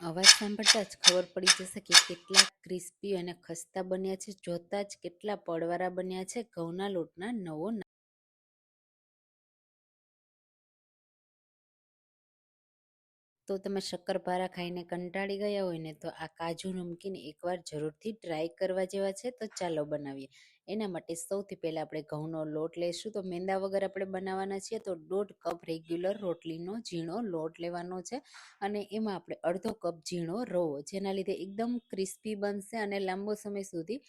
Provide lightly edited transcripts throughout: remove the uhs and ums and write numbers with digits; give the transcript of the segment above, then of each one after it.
અવાજ સાંભળતા જ ખબર પડી જશે કે કેટલા ક્રિસ્પી અને ખસ્તા બન્યા છે. જોતા જ કેટલા પડવારા બન્યા છે. ઘઉંના લોટના નવો તો તમે શક્કરપારા ખાઈને કંટાળી ગયા હોય ને તો આ કાજુ નમકીન એકવાર જરૂરથી ટ્રાય કરવા જેવા છે. તો ચાલો બનાવીએ. એના માટે સૌથી પહેલાં આપણે ઘઉંનો લોટ લઈશું. તો મેંદા વગર આપણે બનાવવાના છીએ તો 1.5 કપ રેગ્યુલર રોટલીનો ઝીણો લોટ લેવાનો છે અને એમાં આપણે અડધો કપ ઝીણો રવો, જેના લીધે એકદમ ક્રિસ્પી બનશે અને લાંબો સમય સુધી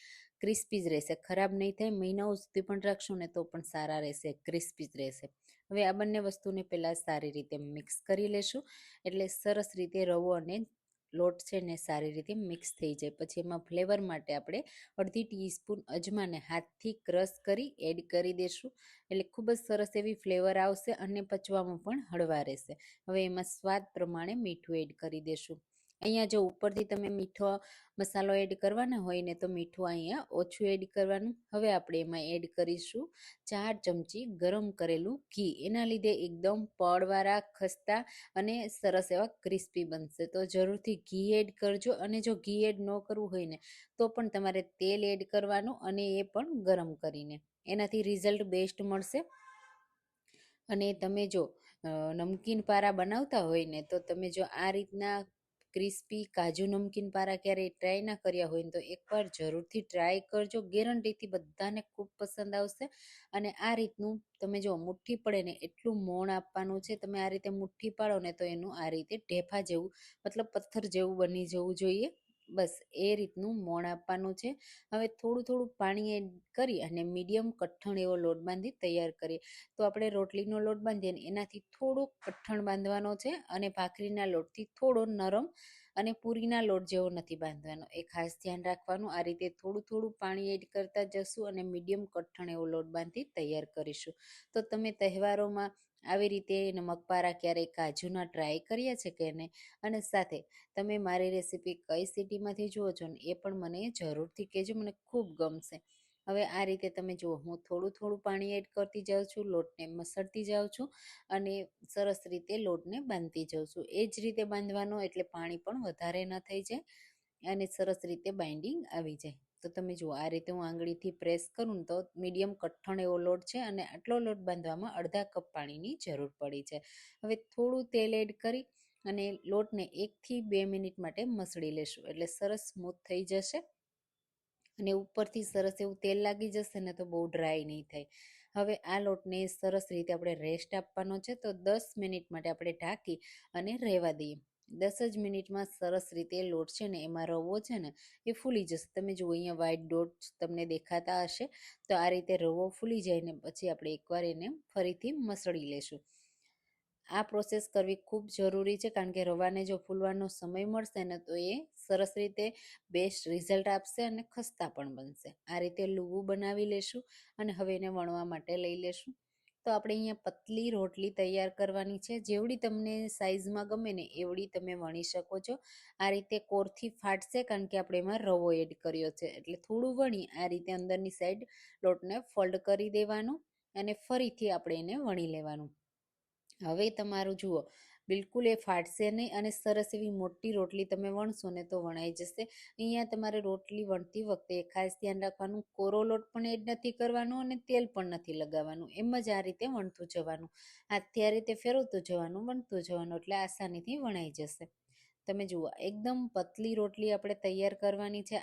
ક્રિસ્પી જ રહેશે. ખરાબ નહીં થાય, મહિનાઓ સુધી પણ રાખશું ને તો પણ સારા રહેશે, ક્રિસ્પી જ રહેશે. હવે આ બંને વસ્તુને પહેલાં સારી રીતે મિક્સ કરી લેશું, એટલે સરસ રીતે રવો અને લોટ છે ને સારી રીતે મિક્સ થઈ જાય. પછી એમાં ફ્લેવર માટે આપણે અડધી ટીસ્પૂન અજમાને હાથથી ક્રશ કરી એડ કરી દઈશું, એટલે ખૂબ જ સરસ એવી ફ્લેવર આવશે અને પચવામાં પણ હળવા રહેશે. હવે એમાં સ્વાદ પ્રમાણે મીઠું એડ કરી દઈશું. અહીંયા જો ઉપરથી તમે મીઠો મસાલો એડ કરવાના હોય ને તો મીઠું અહીંયા ઓછું એડ કરવાનું. હવે આપણે એમાં એડ કરીશું 4 ચમચી ગરમ કરેલું ઘી. એના લીધે એકદમ પડવાળા, ખસ્તા અને સરસ એવા ક્રિસ્પી બનશે. તો જરૂરથી ઘી એડ કરજો, અને જો ઘી એડ ન કરવું હોય ને તો પણ તમારે તેલ એડ કરવાનું, અને એ પણ ગરમ કરીને. એનાથી રિઝલ્ટ બેસ્ટ મળશે. અને તમે જો નમકીન પારા બનાવતા હોય ને તો તમે જો આ રીતના ક્રિસ્પી કાજુ નમકીન પારા ક્યારેય ટ્રાય ના કર્યા હોય ને તો એકવાર જરૂરથી ટ્રાય કરજો. ગેરંટીથી બધાને ખૂબ પસંદ આવશે. અને આ રીતનું તમે જો મુઠ્ઠી પડે ને એટલું મોણ આપવાનું છે. તમે આ રીતે મુઠ્ઠી પાડો ને તો એનું આ રીતે ઢેફા જેવું, મતલબ પથ્થર જેવું બની જવું જોઈએ. બસ એ રીતનું મોણ આપવાનું છે. હવે થોડું થોડું પાણી એડ કરી અને મીડિયમ કઠણ એવો લોટ બાંધી તૈયાર કરીએ. તો આપણે રોટલીનો લોટ બાંધીએ ને એનાથી થોડોક કઠણ બાંધવાનો છે, અને ભાખરીના લોટથી થોડો નરમ અને પૂરીના લોટ જેવો નથી બાંધવાનો. એ ખાસ ધ્યાન રાખવાનું. આ રીતે થોડું થોડું પાણી એડ કરતા જશું અને મીડિયમ કઠણ એવો લોટ બાંધી તૈયાર કરીશું. તો તમે તહેવારોમાં આવી રીતે મગપારા ક્યારેય કાજુના ટ્રાય કર્યા છે કે નહીં? અને સાથે તમે મારી રેસીપી કઈ સિટીમાંથી જુઓ છો ને એ પણ મને જરૂરથી કહેજો, મને ખૂબ ગમશે. હવે આ રીતે તમે જુઓ, હું થોડું થોડું પાણી એડ કરતી જાઉં છું, લોટને મસળતી જાઉં છું અને સરસ રીતે લોટને બાંધતી જાઉં છું. એ જ રીતે બાંધવાનો, એટલે પાણી પણ વધારે ન થઈ જાય અને સરસ રીતે બાઇન્ડિંગ આવી જાય. તો તમે જુઓ, આ રીતે હું આંગળીથી પ્રેસ કરું ને તો મીડિયમ કઠણ એવો લોટ છે, અને આટલો લોટ બાંધવામાં અડધા કપ પાણીની જરૂર પડી છે. હવે થોડું તેલ એડ કરી અને લોટને 1 થી 2 મિનિટ માટે મસળી લેશું, એટલે સરસ સ્મૂથ થઈ જશે અને ઉપરથી સરસ એવું તેલ લાગી જશે ને તો બહુ ડ્રાય નહીં થાય. હવે આ લોટને સરસ રીતે આપણે રેસ્ટ આપવાનો છે. તો 10 મિનિટ માટે આપણે ઢાંકી અને રહેવા દઈએ. 10 જ મિનિટમાં સરસ રીતે લોટ છે ને એમાં રવો છે ને એ ફૂલી જશે. તમે જુઓ, અહીંયા વ્હાઈટ ડોટ તમને દેખાતા હશે. તો આ રીતે રવો ફૂલી જાય ને પછી આપણે એકવાર એને ફરીથી મસળી લેશું. આ પ્રોસેસ કરવી ખૂબ જરૂરી છે, કારણ કે રવાને જો ફૂલવાનો સમય મળશે ને તો એ સરસ રીતે બેસ્ટ રિઝલ્ટ આપશે અને ખસ્તા પણ બનશે. આ રીતે લુવું બનાવી લેશું અને હવે એને વણવા માટે લઈ લેશું. તો આપણે અહીંયા પતલી રોટલી તૈયાર કરવાની છે. જેવડી તમને સાઈઝમાં ગમે ને એવડી તમે વણી શકો છો. આ રીતે કોરથી ફાટશે, કારણ કે આપણે એમાં રવો એડ કર્યો છે. એટલે થોડું વણી આ રીતે અંદરની સાઈડ લોટને ફોલ્ડ કરી દેવાનું અને ફરીથી આપણે એને વણી લેવાનું. હવે તમારું જુઓ, બિલકુલ એ ફાટશે નહીં અને સરસ એવી મોટી રોટલી તમે વણશો ને તો વણાઈ જશે. અહીંયા તમારે રોટલી વણતી વખતે ખાસ ધ્યાન રાખવાનું, કોરો લોટ પણ એડ નથી કરવાનો અને તેલ પણ નથી લગાવવાનું. એમ જ આ રીતે વણતું જવાનું, હાથથી આ રીતે ફેરવતું જવાનું, વણતું જવાનું, એટલે આસાનીથી વણાઈ જશે. તમે જુઓ, એકદમ પતલી રોટલી આપણે તૈયાર કરવાની છે.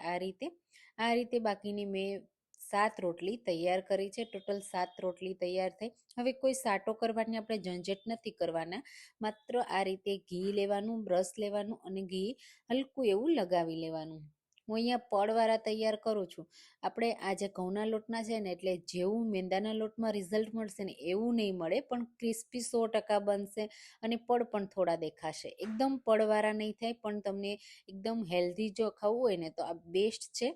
આ રીતે બાકીની મેં 7 રોટલી તૈયાર કરી છે. ટોટલ 7 રોટલી તૈયાર થઈ. હવે કોઈ સાટો કરવાની આપણે ઝંઝટ નથી કરવાના. માત્ર આ રીતે ઘી લેવાનું, બ્રશ લેવાનું અને ઘી હલકું એવું લગાવી લેવાનું. હું અહીંયા પડવાળા તૈયાર કરું છું. આપણે આ જે ઘઉંના લોટના છે ને, એટલે જેવું મેંદાના લોટમાં રિઝલ્ટ મળશે ને એવું નહીં મળે, પણ ક્રિસ્પી 100% બનશે અને પડ પણ થોડા દેખાશે. એકદમ પડવાળા નહીં થાય, પણ તમને એકદમ હેલ્ધી જો ખાવું હોય ને તો આ બેસ્ટ છે.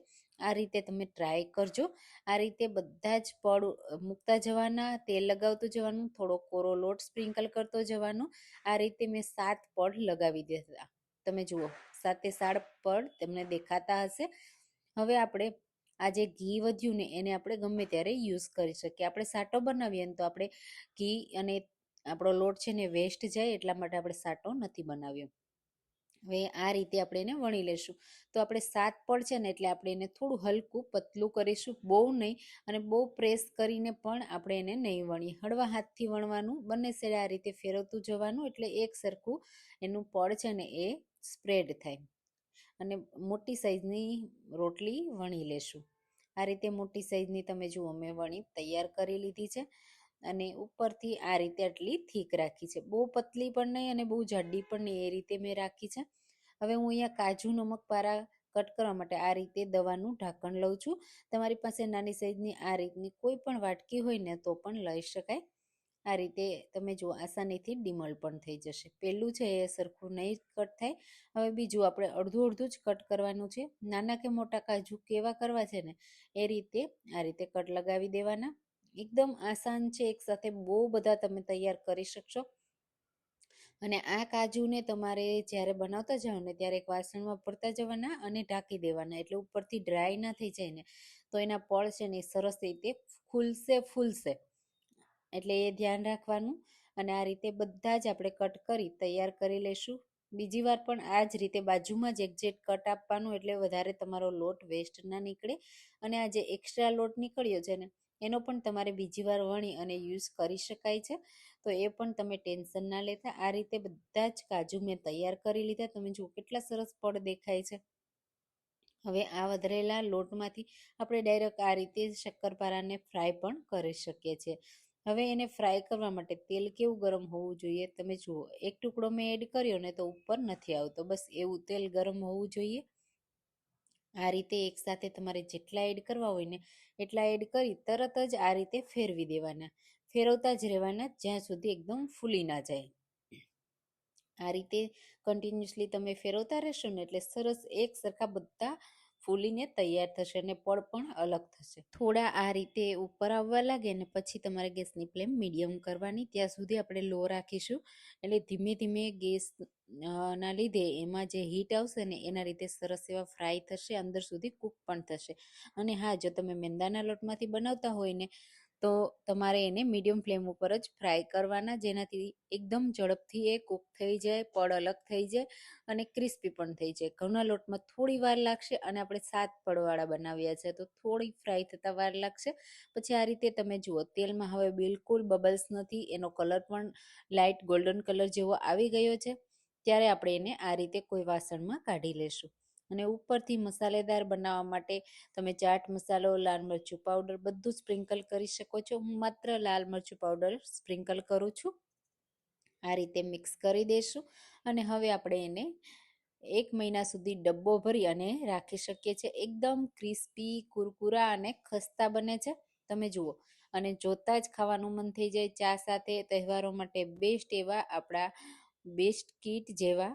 આ રીતે તમે ટ્રાય કરજો. આ રીતે બધા જ પડ મૂકતા જવાના, તેલ લગાવતું જવાનું, થોડો કોરો લોટ સ્પ્રિંકલ કરતો જવાનો. આ રીતે મેં 7 પડ લગાવી દીધા. તમે જુઓ, 7 પડ તમને દેખાતા હશે. હવે આપણે આ જે ઘી વધ્યું ને એને આપણે ગમે ત્યારે યુઝ કરી શકીએ. આપણે સાટો બનાવીએ ને તો આપણે ઘી અને આપણો લોટ છે ને વેસ્ટ જાય, એટલા માટે આપણે સાટો નથી બનાવ્યો. હવે આ રીતે આપણે એને વણી લેશું. તો આપણે 7 પડ છે ને એટલે આપણે એને થોડું હલકું પતલું કરીશું, બહુ નહીં અને બહુ પ્રેસ કરીને પણ આપણે એને નહીં વણીએ. હળવા હાથથી વણવાનું, બંને સાઈડ આ રીતે ફેરવતું જવાનું એટલે એક સરખું એનું પડ છે ને એ સ્પ્રેડ થાય. અને મોટી સાઈઝની રોટલી વણી લેશું. આ રીતે મોટી સાઈઝની તમે જુઓ મેં વણી તૈયાર કરી લીધી છે અને ઉપરથી આ રીતે આટલી થીક રાખી છે. બહુ પતલી પણ નહીં અને બહુ જાડી પણ નહીં, એ રીતે મેં રાખી છે. હવે હું અહીંયા કાજુ નમક પારા કટ કરવા માટે આ રીતે દવાનું ઢાંકણ લઉં છું. તમારી પાસે નાની સાઈઝની આ રીતની કોઈ પણ વાટકી હોય ને તો પણ લઈ શકાય. આ રીતે તમે જુઓ આસાનીથી ડીમોલ્ડ પણ થઈ જશે. પહેલું છે એ સરખું નહીં કટ થાય. હવે બીજું આપણે અડધું અડધું જ કટ કરવાનું છે. નાના કે મોટા કાજુ કેવા કરવા છે ને એ રીતે આ રીતે કટ લગાવી દેવાના. એકદમ આસાન છે, એકસાથે બહુ બધા તમે તૈયાર કરી શકશો. અને આ કાજુને તમારે જ્યારે બનાવતા જાઓ ને ત્યારે એક વાસણમાં ભરતા જવાના અને ઢાંકી દેવાના, એટલે ઉપરથી ડ્રાય ના થઈ જાય ને તો એના પળ છે ને એ સરસ રીતે ફૂલશે. એટલે એ ધ્યાન રાખવાનું. અને આ રીતે બધા જ આપણે કટ કરી તૈયાર કરી લઈશું. બીજી વાર પણ આ જ રીતે બાજુમાં જ એક્ઝેક્ટ કટ આપવાનું, એટલે વધારે તમારો લોટ વેસ્ટ ના નીકળે. અને આ જે એક્સ્ટ્રા લોટ નીકળ્યો છે ને એનો પણ તમારે બીજી વાર વણી અને યુઝ કરી શકાય છે. તો એ પણ તમે ટેન્શન ના લેતા. આ રીતે બધા જ કાજુ મેં તૈયાર કરી લીધા. તમે જુઓ કેટલા સરસ પડ દેખાય છે. હવે આ વધરેલા લોટમાંથી આપણે ડાયરેક્ટ આ રીતે શક્કરપારાને ફ્રાય પણ કરી શકીએ છીએ. હવે એને ફ્રાય કરવા માટે તેલ કેવું ગરમ હોવું જોઈએ તમે જુઓ. એક ટુકડો મેં એડ કર્યો ને તો ઉપર નથી આવતો, બસ એવું તેલ ગરમ હોવું જોઈએ. આ રીતે એકસાથે તમારે જેટલા એડ કરવા હોય ને એટલા એડ કરી તરત જ આ રીતે ફેરવી દેવાના. ફેરવતા જ રહેવાના જ્યાં સુધી એકદમ ફૂલી ના જાય. આ રીતે કન્ટિન્યુઅસલી તમે ફેરવતા રહેશો ને એટલે સરસ એક સરખા બધા ફૂલીને તૈયાર થશે અને પડ પણ અલગ થશે. થોડા આ રીતે ઉપર આવવા લાગે ને પછી તમારે ગેસની ફ્લેમ મીડિયમ કરવાની. ત્યાં સુધી આપણે લો રાખીશું. એટલે ધીમે ધીમે ગેસ ના લીધે એમાં જે હીટ આવશે ને એના રીતે સરસ એવા ફ્રાય થશે, અંદર સુધી કૂક પણ થશે. અને હા, જો તમે મેંદાના લોટમાંથી બનાવતા હોય ને તો તમારે એને મીડિયમ ફ્લેમ ઉપર જ ફ્રાય કરવાના, જેનાથી એકદમ ઝડપથી એ કૂક થઈ જાય, પડ અલગ થઈ જાય અને ક્રિસ્પી પણ થઈ જાય. ઘઉંના લોટમાં થોડી વાર લાગશે અને આપણે 7 પડવાળા બનાવ્યા છે તો થોડી ફ્રાય થતાં વાર લાગશે. પછી આ રીતે તમે જુઓ તેલમાં હવે બિલકુલ બબલ્સ નથી, એનો કલર પણ લાઇટ ગોલ્ડન કલર જેવો આવી ગયો છે. ત્યારે આપણે એને આ રીતે કોઈ વાસણમાં કાઢી લેશું. અને ઉપરથી મસાલેદાર બનાવવા માટે તમે ચાટ મસાલો, લાલ મરચું પાવડર બધું સ્પ્રિંકલ કરી શકો છો. હું માત્ર લાલ મરચું પાવડર સ્પ્રિંકલ કરું છું. આ રીતે મિક્સ કરી દઈશું અને હવે આપણે એને 1 મહિના સુધી ડબ્બો ભરી અને રાખી શકીએ છીએ. એકદમ ક્રિસ્પી, કુરકુરા અને ખસ્તા બને છે. તમે જુઓ અને જોતા જ ખાવાનું મન થઈ જાય. ચા સાથે તહેવારો માટે બેસ્ટ એવા આપણા બેસ્ટ કીટ જેવા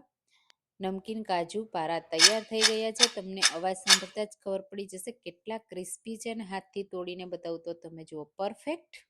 નમકીન કાજુ પારા તૈયાર થઈ ગયા છે. તમને અવાજ સાંભળતા જ ખબર પડી જશે કેટલા ક્રિસ્પી છે અને હાથથી તોડીને બતાવું તો તમે જુઓ પરફેક્ટ.